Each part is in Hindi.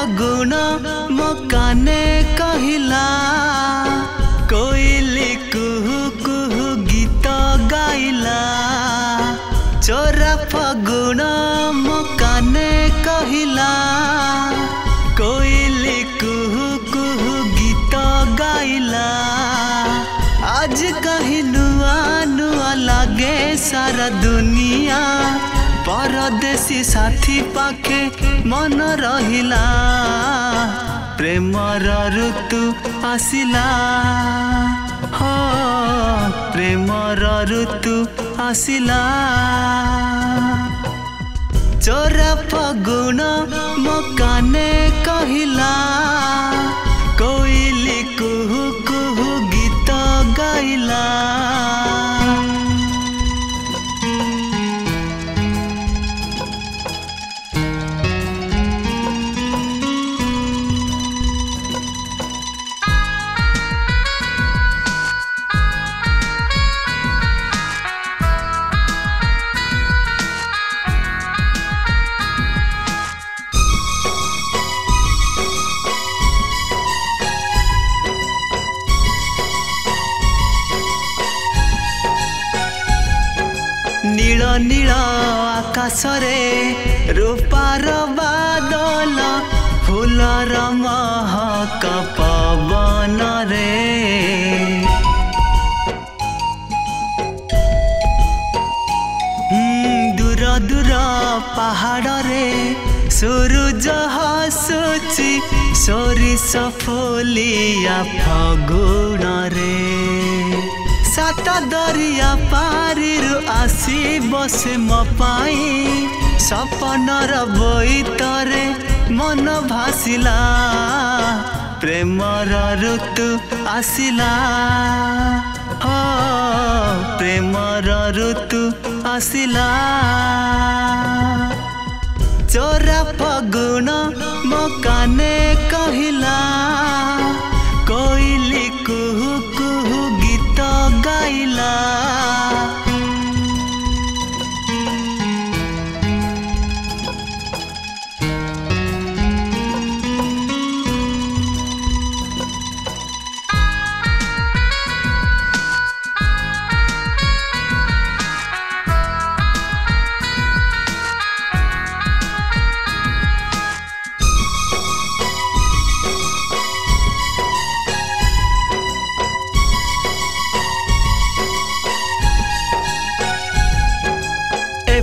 फगुण मो काने कहिला कोइली कुहू कुहू गीत गाइला। चोरा फगुण मो काने कहिला कोइली कुहू कुहू गीत गाइला। आज कहीं नुआ नुआ लागे सारा दुनिया परदेसी साथी पाखे मन रहिला। प्रेमर ऋतु आसिला हो प्रेमर ऋतु आसिला। चोरा फगुण मो काने कहिला कोइली कुहू कुहू गीत गाइला। नील नील आकाश रे रूपार बादल फूलर महक पवन रे। दूर दूर पहाड़ रे सूरज हसुची सोरिष फुलिया फगुण रे। सात दरिया पारिरु आसी बसे मो पाई सपनर बोइतरे मन भासिला। प्रेमर ऋतु आसिला हो प्रेमर ऋतु आसिला। चोरा फगुण मो काने कहिला कोइली कुहू कुहू गीत गाइला।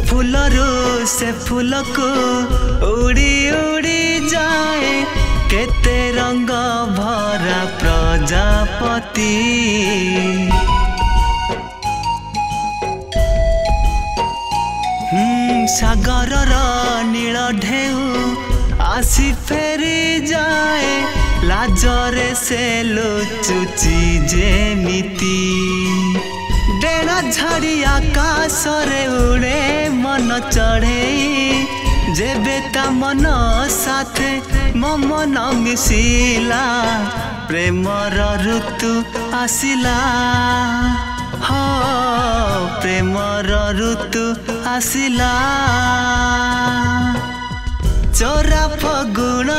फूलरू से फूल को उड़ी उड़ी जाए केते रंग भरा प्रजापति। सागर नील ढेउ आसी फेरी जाए लाजरे से लुचुची जेमिति। डेना झाड़ी आकाश रे उड़े मन चढ़े जेबे ता मन साथे मो मन मिसिला। प्रेमर ऋतु आसिला हो प्रेमर ऋतु आसिला। चोरा फगुण